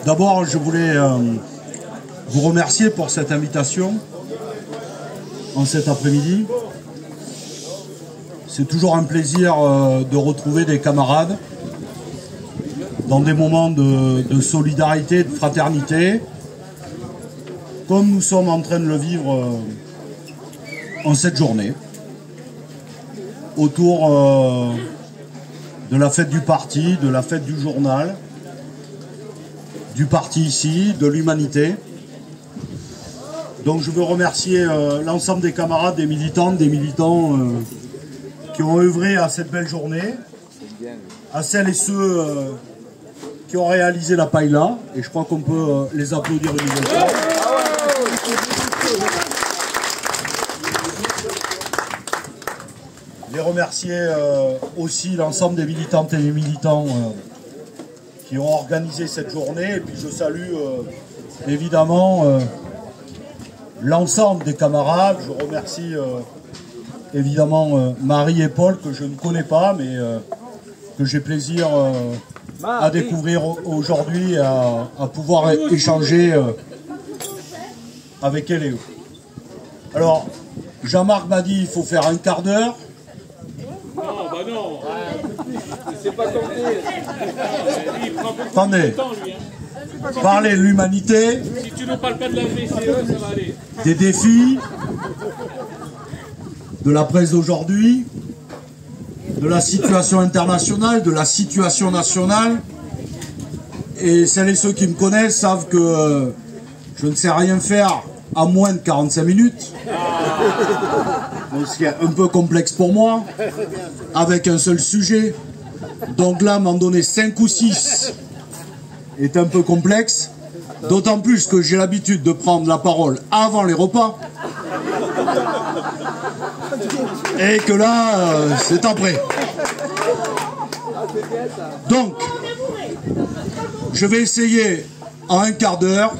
D'abord, je voulais vous remercier pour cette invitation en cet après-midi. C'est toujours un plaisir de retrouver des camarades dans des moments de solidarité, de fraternité, comme nous sommes en train de le vivre en cette journée, autour de la fête du parti, de la fête du journal, du parti ici, de l'humanité. Donc je veux remercier l'ensemble des camarades, des militants qui ont œuvré à cette belle journée, à celles et ceux qui ont réalisé la paella, et je crois qu'on peut les applaudir une nouvelle fois. Les remercier aussi l'ensemble des militantes et des militants qui ont organisé cette journée, et puis je salue évidemment l'ensemble des camarades. Je remercie évidemment Marie et Paul, que je ne connais pas, mais que j'ai plaisir à découvrir aujourd'hui, à pouvoir échanger avec elle et eux. Alors, Jean-Marc m'a dit il faut faire un quart d'heure. Non, bah non. C'est pas compté. Attendez. Parler de l'humanité. Si tu ne parles pas de la VCE, ça va aller. Des défis, de la presse d'aujourd'hui, de la situation internationale, de la situation nationale. Et celles et ceux qui me connaissent savent que je ne sais rien faire à moins de 45 minutes. C'est un peu complexe pour moi, avec un seul sujet. Donc là, m'en donner 5 ou 6 est un peu complexe. D'autant plus que j'ai l'habitude de prendre la parole avant les repas. Et que là, c'est après. Donc, je vais essayer en un quart d'heure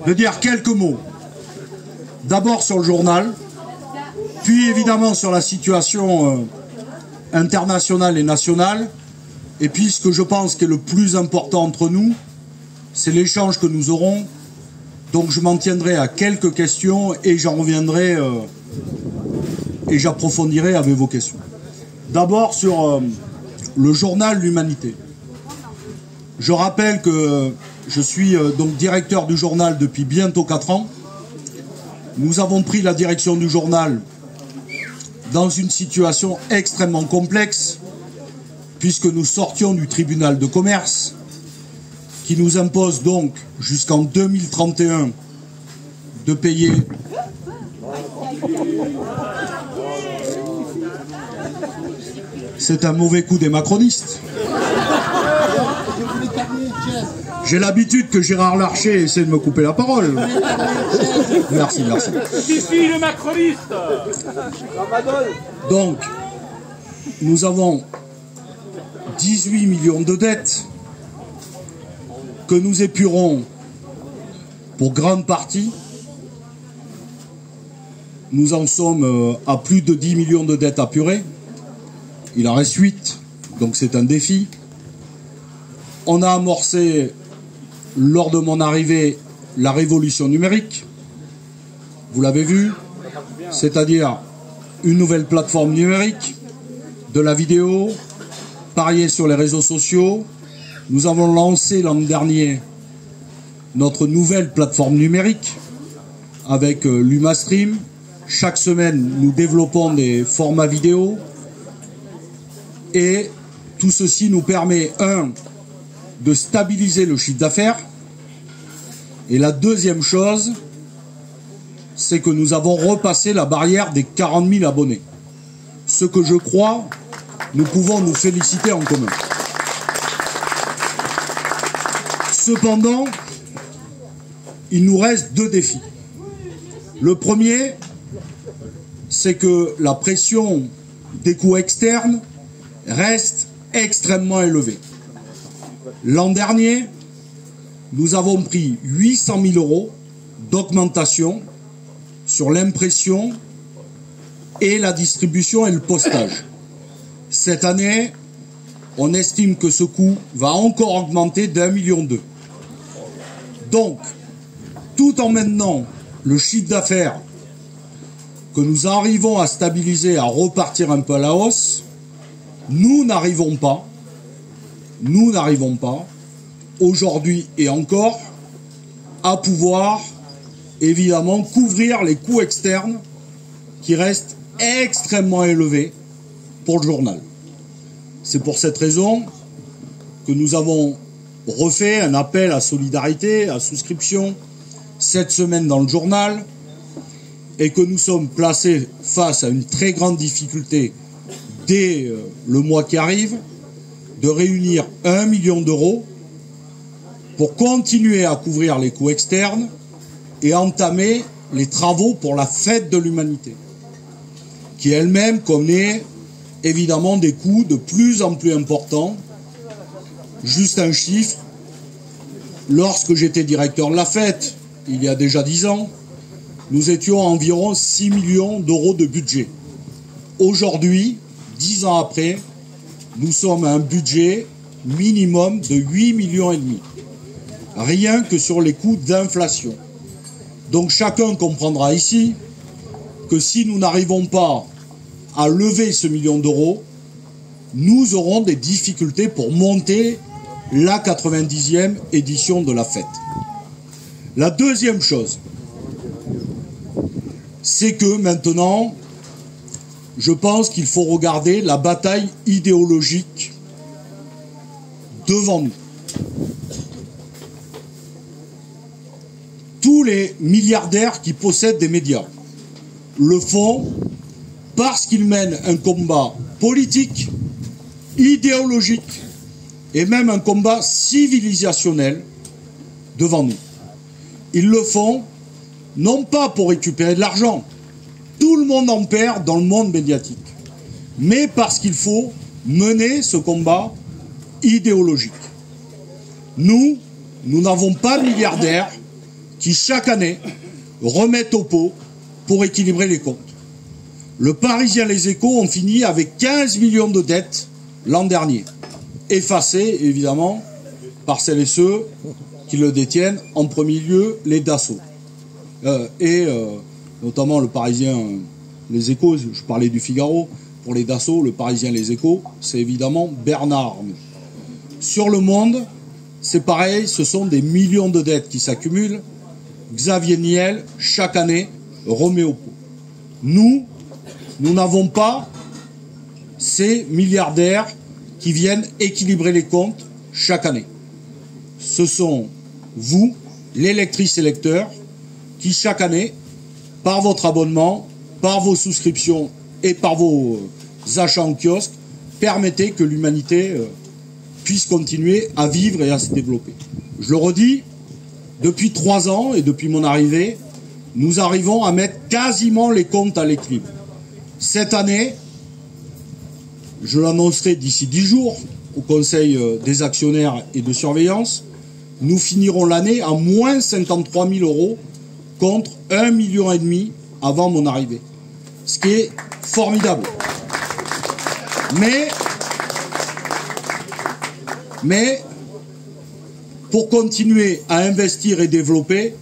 de dire quelques mots. D'abord sur le journal, puis évidemment sur la situation internationale et nationale, et puis ce que je pense qui est le plus important entre nous, c'est l'échange que nous aurons. Donc je m'en tiendrai à quelques questions et j'en reviendrai et j'approfondirai avec vos questions. D'abord sur le journal L'Humanité. Je rappelle que je suis donc directeur du journal depuis bientôt 4 ans. Nous avons pris la direction du journal dans une situation extrêmement complexe, puisque nous sortions du tribunal de commerce, qui nous impose donc jusqu'en 2031 de payer c'est un mauvais coup des macronistes. J'ai l'habitude que Gérard Larcher essaie de me couper la parole. Merci, merci. Ici le macroniste. Donc, nous avons 18 millions de dettes que nous épurons pour grande partie. Nous en sommes à plus de 10 millions de dettes apurées. Il en reste 8, donc c'est un défi. On a amorcé, lors de mon arrivée, la révolution numérique. Vous l'avez vu, c'est-à-dire une nouvelle plateforme numérique, de la vidéo, parier sur les réseaux sociaux. Nous avons lancé l'an dernier notre nouvelle plateforme numérique avec l'UmaStream. Chaque semaine, nous développons des formats vidéo. Et tout ceci nous permet, de stabiliser le chiffre d'affaires. Et la deuxième chose, c'est que nous avons repassé la barrière des 40 000 abonnés. Ce que je crois, nous pouvons nous féliciter en commun. Cependant, il nous reste 2 défis. Le premier, c'est que la pression des coûts externes reste extrêmement élevée. L'an dernier, nous avons pris 800 000 € d'augmentation sur l'impression et la distribution et le postage. Cette année, on estime que ce coût va encore augmenter d'1,2 million. Donc, tout en maintenant le chiffre d'affaires que nous arrivons à stabiliser, à repartir un peu à la hausse, nous n'arrivons pas, aujourd'hui et encore, à pouvoir, évidemment, couvrir les coûts externes qui restent extrêmement élevés pour le journal. C'est pour cette raison que nous avons refait un appel à solidarité, à souscription, cette semaine dans le journal, et que nous sommes placés face à une très grande difficulté dès le mois qui arrive, de réunir 1 million d'euros pour continuer à couvrir les coûts externes et entamer les travaux pour la fête de l'humanité, qui elle-même connaît évidemment des coûts de plus en plus importants. Juste un chiffre, lorsque j'étais directeur de la fête, il y a déjà 10 ans, nous étions à environ 6 millions d'euros de budget. Aujourd'hui, 10 ans après, nous sommes à un budget minimum de 8,5 millions. Rien que sur les coûts d'inflation. Donc chacun comprendra ici que si nous n'arrivons pas à lever ce million d'euros, nous aurons des difficultés pour monter la 90e édition de la fête. La deuxième chose, c'est que maintenant, je pense qu'il faut regarder la bataille idéologique devant nous. Tous les milliardaires qui possèdent des médias le font parce qu'ils mènent un combat politique, idéologique et même un combat civilisationnel devant nous. Ils le font non pas pour récupérer de l'argent, tout le monde en perd dans le monde médiatique, mais parce qu'il faut mener ce combat idéologique. Nous n'avons pas de milliardaires qui chaque année remettent au pot pour équilibrer les comptes. Le Parisien, les Échos ont fini avec 15 millions de dettes l'an dernier, effacées évidemment par celles et ceux qui le détiennent, en premier lieu les Dassault. Notamment le Parisien, les Échos, je parlais du Figaro, pour les Dassault, le Parisien, les Échos, c'est évidemment Bernard Arnault. Sur le Monde, c'est pareil, ce sont des millions de dettes qui s'accumulent. Xavier Niel, chaque année, remet au pot. Nous n'avons pas ces milliardaires qui viennent équilibrer les comptes chaque année. Ce sont vous, les lectrices et lecteurs, qui chaque année, par votre abonnement, par vos souscriptions et par vos achats en kiosque, permettez que l'humanité puisse continuer à vivre et à se développer. Je le redis, depuis 3 ans et depuis mon arrivée, nous arrivons à mettre quasiment les comptes à l'équilibre. Cette année, je l'annoncerai d'ici 10 jours au Conseil des actionnaires et de surveillance, nous finirons l'année à moins 53 000 euros contre 1,5 million avant mon arrivée. Ce qui est formidable. Mais pour continuer à investir et développer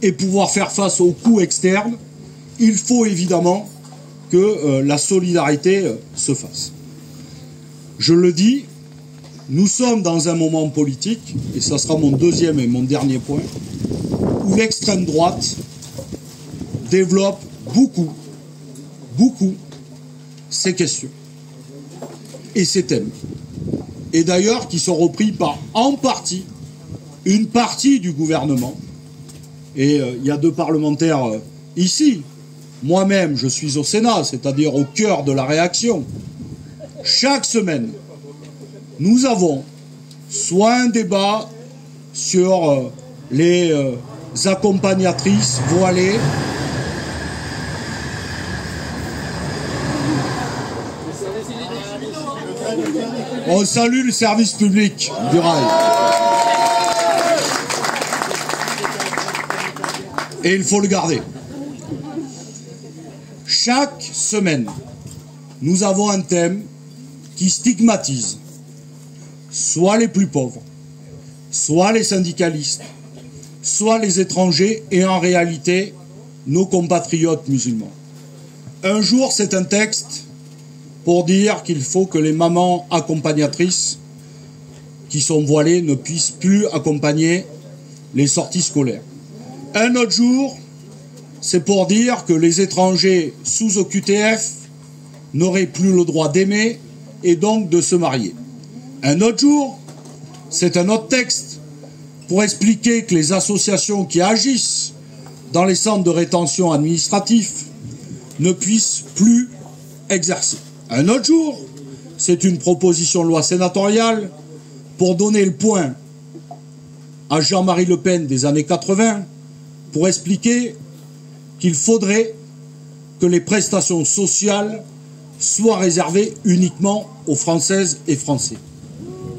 et pouvoir faire face aux coûts externes, il faut évidemment que la solidarité se fasse. Je le dis, nous sommes dans un moment politique, et ça sera mon deuxième et mon dernier point, où l'extrême droite développe beaucoup ces questions et ces thèmes. Et d'ailleurs qui sont repris par, en partie, une partie du gouvernement. Et il y a 2 parlementaires ici. Moi-même, je suis au Sénat, c'est-à-dire au cœur de la réaction. Chaque semaine, nous avons soit un débat sur les accompagnatrices voilées, on salue le service public du rail. Et il faut le garder. Chaque semaine, nous avons un thème qui stigmatise soit les plus pauvres, soit les syndicalistes, soit les étrangers et en réalité nos compatriotes musulmans. Un jour, c'est un texte pour dire qu'il faut que les mamans accompagnatrices qui sont voilées ne puissent plus accompagner les sorties scolaires. Un autre jour, c'est pour dire que les étrangers sous OQTF n'auraient plus le droit d'aimer et donc de se marier. Un autre jour, c'est un autre texte pour expliquer que les associations qui agissent dans les centres de rétention administratifs ne puissent plus exercer. Un autre jour, c'est une proposition de loi sénatoriale pour donner le point à Jean-Marie Le Pen des années 80 pour expliquer qu'il faudrait que les prestations sociales soient réservées uniquement aux Françaises et Français.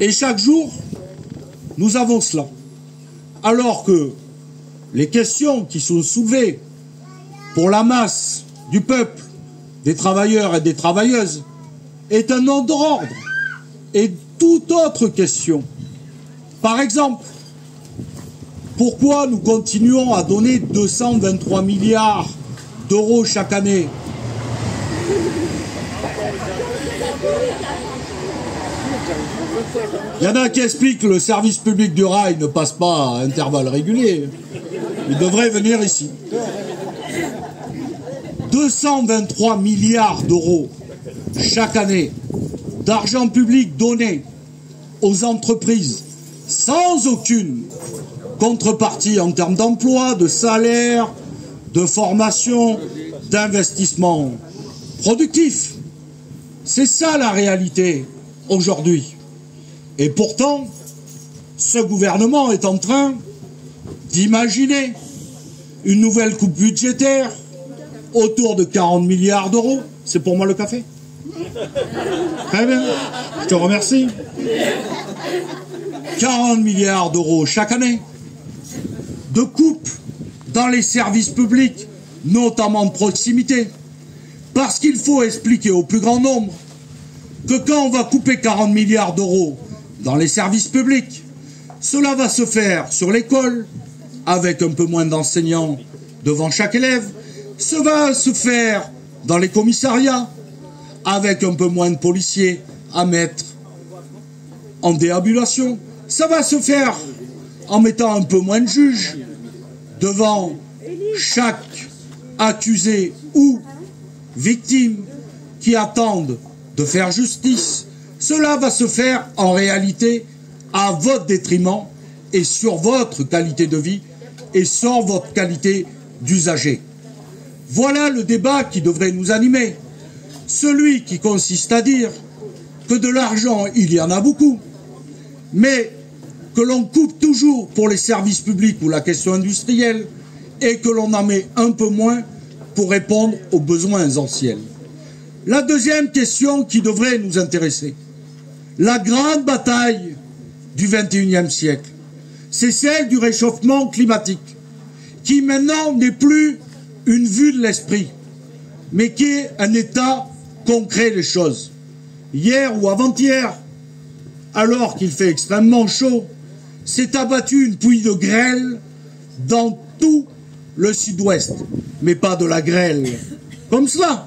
Et chaque jour, nous avons cela. Alors que les questions qui sont soulevées pour la masse du peuple, des travailleurs et des travailleuses, est un autre ordre et toute autre question. Par exemple, pourquoi nous continuons à donner 223 milliards d'euros chaque année ? Il y en a qui expliquent que le service public du rail ne passe pas à intervalles réguliers. Il devrait venir ici. 223 milliards d'euros chaque année d'argent public donné aux entreprises sans aucune contrepartie en termes d'emploi, de salaire, de formation, d'investissement productif. C'est ça la réalité aujourd'hui. Et pourtant, ce gouvernement est en train d'imaginer une nouvelle coupe budgétaire autour de 40 milliards d'euros. C'est pour moi le café. Très bien, je te remercie. 40 milliards d'euros chaque année de coupes dans les services publics, notamment de proximité. Parce qu'il faut expliquer au plus grand nombre que quand on va couper 40 milliards d'euros dans les services publics, cela va se faire sur l'école, avec un peu moins d'enseignants devant chaque élève. Ça va se faire dans les commissariats, avec un peu moins de policiers à mettre en déambulation. Ça va se faire en mettant un peu moins de juges devant chaque accusé ou victime qui attendent de faire justice. Cela va se faire en réalité à votre détriment et sur votre qualité de vie et sur votre qualité d'usager. Voilà le débat qui devrait nous animer. Celui qui consiste à dire que de l'argent, il y en a beaucoup, mais que l'on coupe toujours pour les services publics ou la question industrielle et que l'on en met un peu moins pour répondre aux besoins essentiels. La deuxième question qui devrait nous intéresser, la grande bataille du XXIe siècle, c'est celle du réchauffement climatique, qui maintenant n'est plus une vue de l'esprit, mais qui est un état concret des choses. Hier ou avant-hier, alors qu'il fait extrêmement chaud, s'est abattue une pluie de grêle dans tout le sud-ouest, mais pas de la grêle comme cela,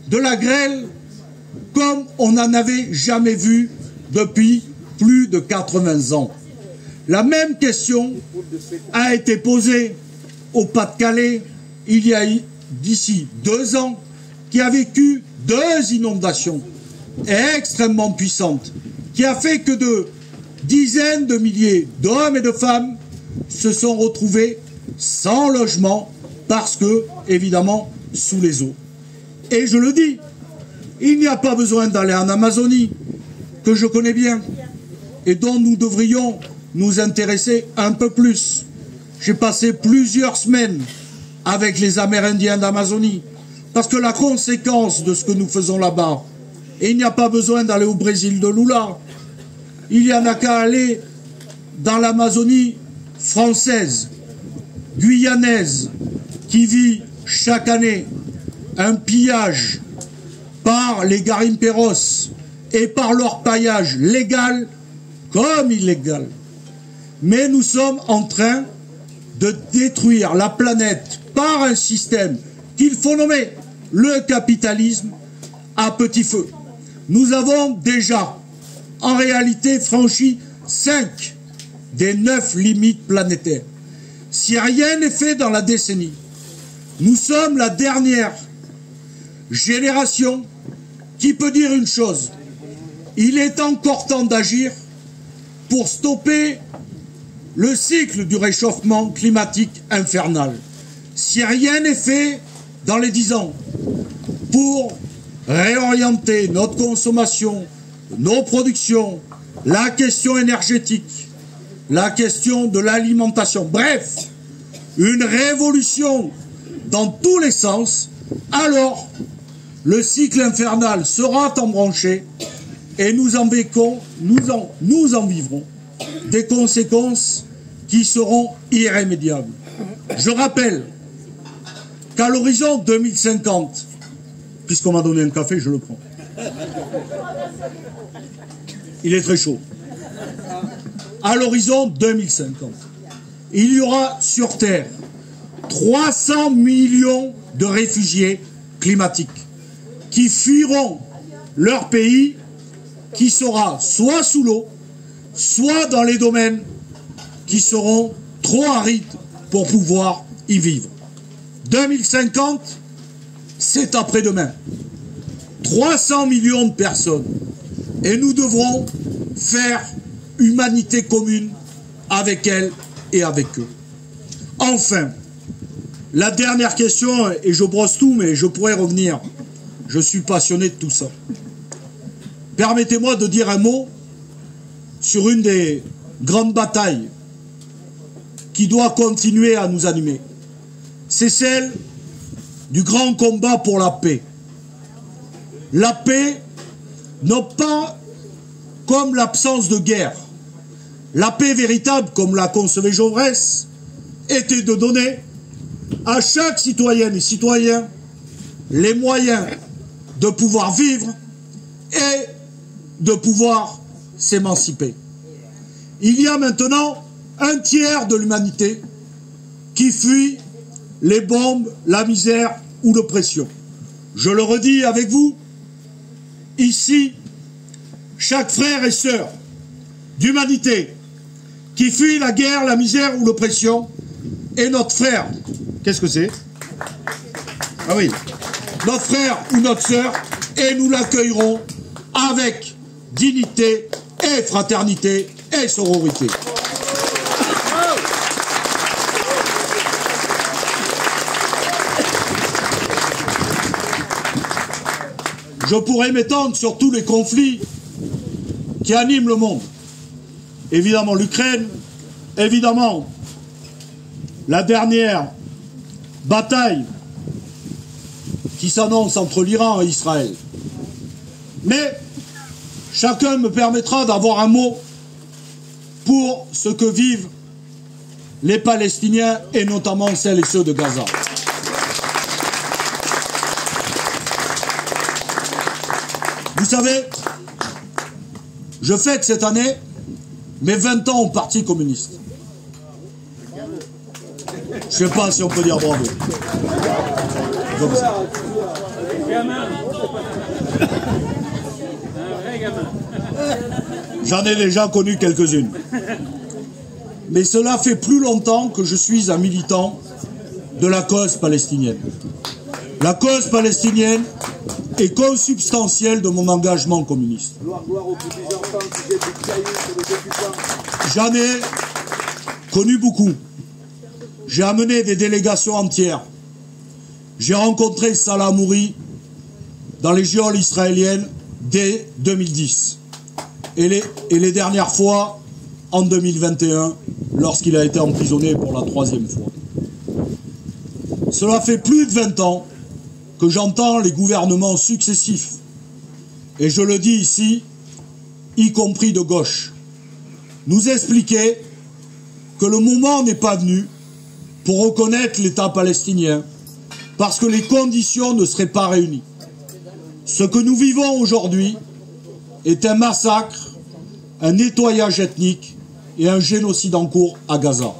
de la grêle comme on n'en avait jamais vu depuis plus de 80 ans. La même question a été posée au Pas-de-Calais il y a d'ici 2 ans, qui a vécu 2 inondations extrêmement puissantes, qui a fait que de dizaines de milliers d'hommes et de femmes se sont retrouvés sans logement parce que, évidemment, sous les eaux. Et je le dis, il n'y a pas besoin d'aller en Amazonie, que je connais bien, et dont nous devrions nous intéresser un peu plus. J'ai passé plusieurs semaines avec les Amérindiens d'Amazonie, parce que la conséquence de ce que nous faisons là-bas, et il n'y a pas besoin d'aller au Brésil de Lula, il n'y en a qu'à aller dans l'Amazonie française, guyanaise, qui vit chaque année un pillage par les garimperos et par leur paillage légal comme illégal. Mais nous sommes en train de détruire la planète par un système qu'il faut nommer le capitalisme à petit feu. Nous avons déjà, en réalité, franchi 5 des 9 limites planétaires. Si rien n'est fait dans la décennie, nous sommes la dernière génération qui peut dire une chose. Il est encore temps d'agir pour stopper le cycle du réchauffement climatique infernal. Si rien n'est fait dans les 10 ans pour réorienter notre consommation, nos productions, la question énergétique, la question de l'alimentation, bref, une révolution dans tous les sens, alors le cycle infernal sera embranché et nous en vivrons des conséquences qui seront irrémédiables. Je rappelle qu'à l'horizon 2050, puisqu'on m'a donné un café, je le prends. Il est très chaud. À l'horizon 2050, il y aura sur Terre 300 millions de réfugiés climatiques qui fuiront leur pays qui sera soit sous l'eau, soit dans les domaines qui seront trop arides pour pouvoir y vivre. 2050, c'est après-demain. 300 millions de personnes. Et nous devrons faire humanité commune avec elles et avec eux. Enfin, la dernière question, et je brosse tout, mais je pourrais revenir. Je suis passionné de tout ça. Permettez-moi de dire un mot sur une des grandes batailles qui doit continuer à nous animer. C'est celle du grand combat pour la paix. La paix, non pas comme l'absence de guerre. La paix véritable, comme l'a concevait Jaurès, était de donner à chaque citoyenne et citoyen les moyens de pouvoir vivre et de pouvoir s'émanciper. Il y a maintenant un tiers de l'humanité qui fuit les bombes, la misère ou l'oppression. Je le redis avec vous, ici, chaque frère et sœur d'humanité qui fuit la guerre, la misère ou l'oppression est notre frère. Qu'est-ce que c'est? Ah oui, notre frère ou notre sœur, et nous l'accueillerons avec dignité et fraternité et sororité. Je pourrais m'étendre sur tous les conflits qui animent le monde. Évidemment l'Ukraine, évidemment la dernière bataille qui s'annonce entre l'Iran et Israël. Mais chacun me permettra d'avoir un mot pour ce que vivent les Palestiniens et notamment celles et ceux de Gaza. Vous savez, je fête cette année mes 20 ans au Parti communiste. Je ne sais pas si on peut dire bravo. Comme ça. J'en ai déjà connu quelques-unes. Mais cela fait plus longtemps que je suis un militant de la cause palestinienne. La cause palestinienne est consubstantielle de mon engagement communiste. J'en ai connu beaucoup. J'ai amené des délégations entières. J'ai rencontré Salah Hamouri dans les geôles israéliennes dès 2010. Et les dernières fois, en 2021, lorsqu'il a été emprisonné pour la 3e fois. Cela fait plus de 20 ans que j'entends les gouvernements successifs, et je le dis ici, y compris de gauche, nous expliquer que le moment n'est pas venu pour reconnaître l'État palestinien, parce que les conditions ne seraient pas réunies. Ce que nous vivons aujourd'hui est un massacre un nettoyage ethnique et un génocide en cours à Gaza.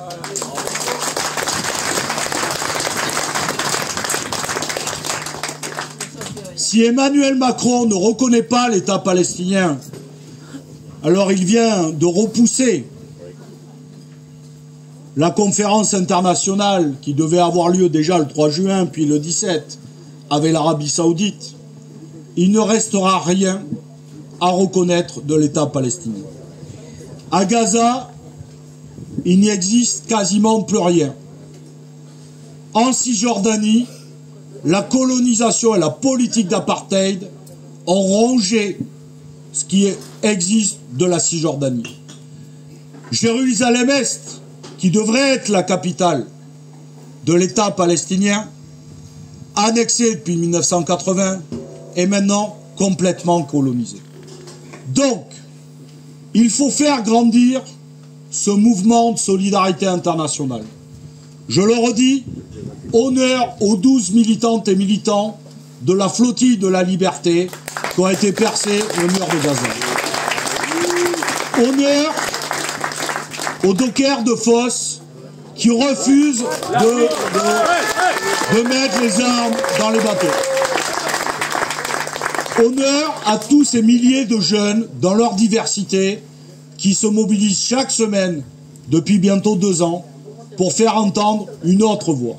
Si Emmanuel Macron ne reconnaît pas l'État palestinien, alors il vient de repousser la conférence internationale qui devait avoir lieu déjà le 3 juin, puis le 17, avec l'Arabie Saoudite. Il ne restera rien à reconnaître de l'État palestinien. À Gaza, il n'y existe quasiment plus rien. En Cisjordanie, la colonisation et la politique d'apartheid ont rongé ce qui existe de la Cisjordanie. Jérusalem-Est, qui devrait être la capitale de l'État palestinien, annexée depuis 1980, est maintenant complètement colonisée. Donc, il faut faire grandir ce mouvement de solidarité internationale. Je le redis, honneur aux 12 militantes et militants de la flottille de la liberté qui ont été percés au mur de Gaza. Honneur aux dockers de Fos qui refusent de mettre les armes dans les bateaux. Honneur à tous ces milliers de jeunes dans leur diversité qui se mobilisent chaque semaine depuis bientôt 2 ans pour faire entendre une autre voix.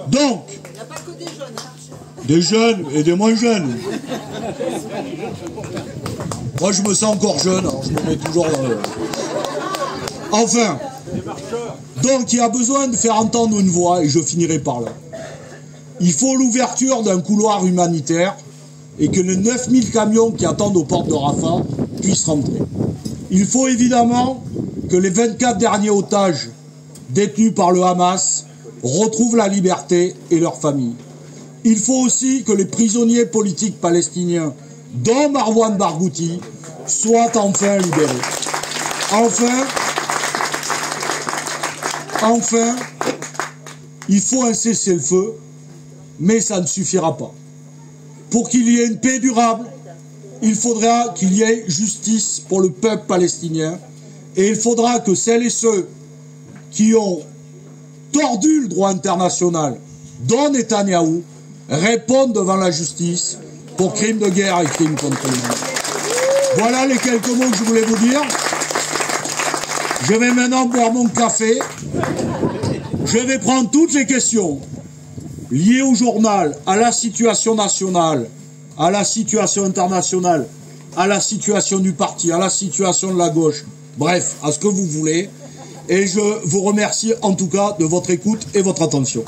Donc, il n'y a pas que des jeunes. Des jeunes et des moins jeunes. Moi, je me sens encore jeune, alors je me mets toujours dans le... Enfin, donc il y a besoin de faire entendre une voix, et je finirai par là. Il faut l'ouverture d'un couloir humanitaire et que les 9000 camions qui attendent aux portes de Rafah puissent rentrer. Il faut évidemment que les 24 derniers otages détenus par le Hamas retrouvent la liberté et leurs familles. Il faut aussi que les prisonniers politiques palestiniens, dont Marwan Barghouti, soient enfin libérés. Enfin, il faut un cessez-le-feu, mais ça ne suffira pas. Pour qu'il y ait une paix durable, il faudra qu'il y ait justice pour le peuple palestinien, et il faudra que celles et ceux qui ont tordu le droit international, dont Netanyahou, répondent devant la justice pour crimes de guerre et crimes contre l'humanité. Voilà les quelques mots que je voulais vous dire. Je vais maintenant boire mon café. Je vais prendre toutes les questions liées au journal, à la situation nationale, à la situation internationale, à la situation du parti, à la situation de la gauche, bref, à ce que vous voulez. Et je vous remercie en tout cas de votre écoute et votre attention.